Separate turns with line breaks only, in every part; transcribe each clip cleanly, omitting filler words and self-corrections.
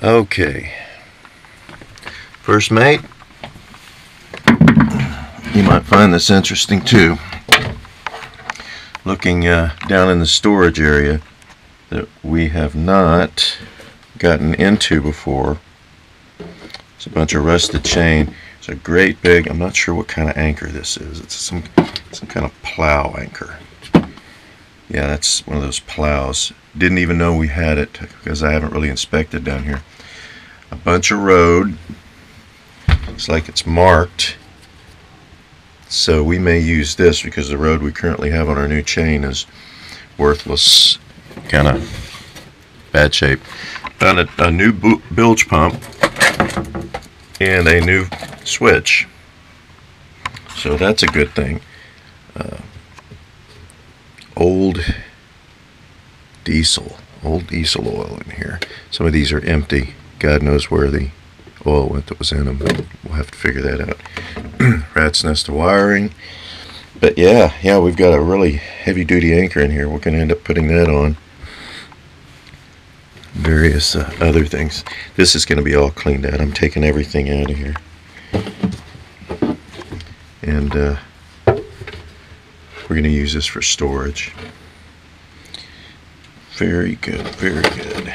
Okay, first mate, you might find this interesting too. Looking down in the storage area that we have not gotten into before. It's a bunch of rusted chain. It's a great big, I'm not sure what kind of anchor this is. It's some kind of plow anchor. Yeah, that's one of those plows. Didn't even know we had it because I haven't really inspected down here. A bunch of road. Looks like it's marked. So we may use this because the road we currently have on our new chain is worthless. Kind of bad shape. Found a new bilge pump and a new switch. So that's a good thing. Old diesel oil in here. Some of these are empty. God knows where the oil went that was in them. We'll have to figure that out. Rat's nest of wiring. But yeah, we've got a really heavy duty anchor in here. We're going to end up putting that on. Various other things. This is going to be all cleaned out. I'm taking everything out of here. And we're going to use this for storage. Very good, very good.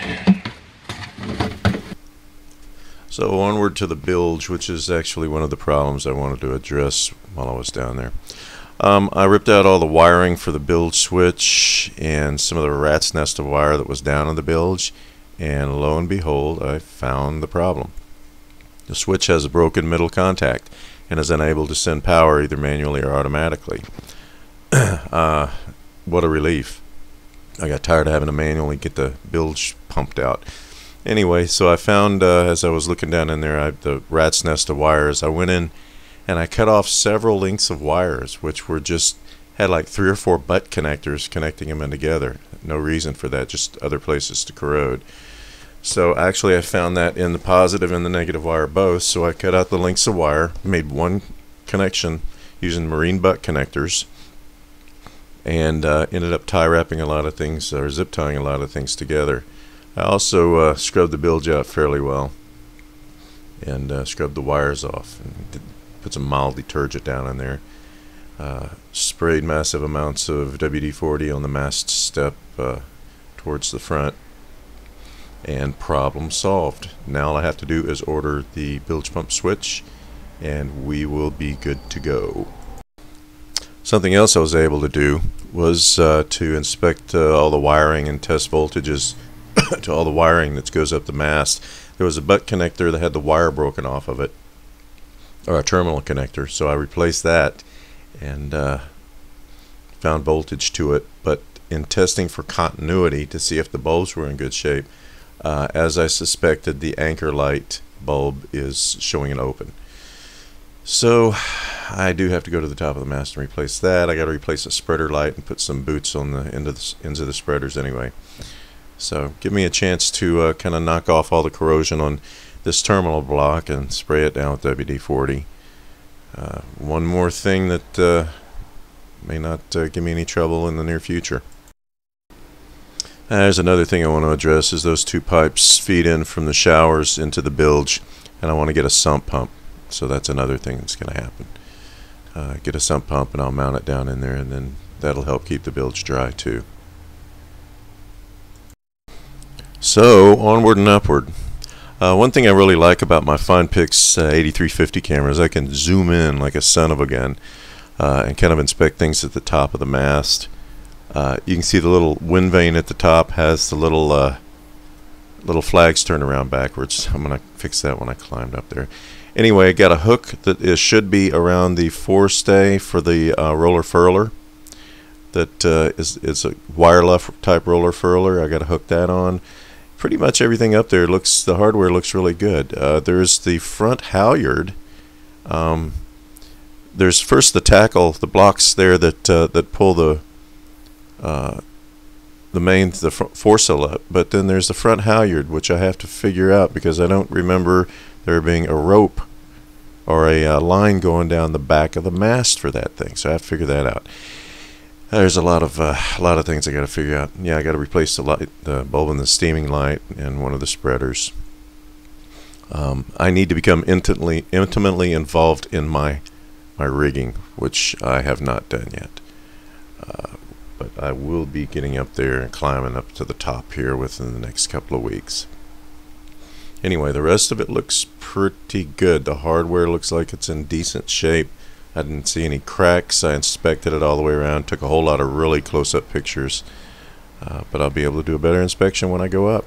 So onward to the bilge, which is actually one of the problems I wanted to address while I was down there. I ripped out all the wiring for the bilge switch and some of the rat's nest of wire that was down in the bilge, and lo and behold, I found the problem. The switch has a broken middle contact and is unable to send power either manually or automatically. What a relief. I got tired of having to manually get the bilge pumped out. Anyway, so I found, as I was looking down in there, the rat's nest of wires. I went in and I cut off several lengths of wires, which were had like 3 or 4 butt connectors connecting them in together. No reason for that, just other places to corrode. So actually I found that in the positive and the negative wire both, so I cut out the lengths of wire, made one connection using marine butt connectors, and ended up tie wrapping a lot of things, or zip tying a lot of things together. I also scrubbed the bilge out fairly well and scrubbed the wires off and put some mild detergent down in there. Sprayed massive amounts of WD-40 on the mast step towards the front, and problem solved. Now all I have to do is order the bilge pump switch and we will be good to go. Something else I was able to do was to inspect all the wiring and test voltages to all the wiring that goes up the mast. There was a butt connector that had the wire broken off of it, or a terminal connector, so I replaced that and found voltage to it. But in testing for continuity to see if the bulbs were in good shape, as I suspected, the anchor light bulb is showing an open. So I do have to go to the top of the mast and replace that. I got to replace a spreader light and put some boots on the ends of the spreaders anyway. So give me a chance to kind of knock off all the corrosion on this terminal block and spray it down with WD-40. One more thing that may not give me any trouble in the near future. There's another thing I want to address, is those 2 pipes feed in from the showers into the bilge, and I want to get a sump pump. So that's another thing that's going to happen. Get a sump pump and I'll mount it down in there, and then that'll help keep the bilge dry too. So onward and upward. One thing I really like about my FinePix 8350 camera is I can zoom in like a son of a gun and kind of inspect things at the top of the mast. You can see the little wind vane at the top has the little flags turned around backwards. I'm going to fix that when I climbed up there. Anyway, I got a hook that should be around the forestay for the roller furler. That is a wireless type roller furler. I got to hook that on. Pretty much everything up there the hardware looks really good. There's the front halyard. There's first the tackle, the blocks there that pull the the foresail up, but then there's the front halyard, which I have to figure out because I don't remember there being a rope or a line going down the back of the mast for that thing. So I have to figure that out. There's a lot of things I got to figure out. Yeah, I got to replace the bulb in the steaming light, and one of the spreaders. I need to become intimately involved in my rigging, which I have not done yet. But I will be getting up there and climbing up to the top here within the next couple of weeks. Anyway, the rest of it looks pretty good. The hardware looks like it's in decent shape. I didn't see any cracks. I inspected it all the way around, took a whole lot of really close-up pictures. But I'll be able to do a better inspection when I go up.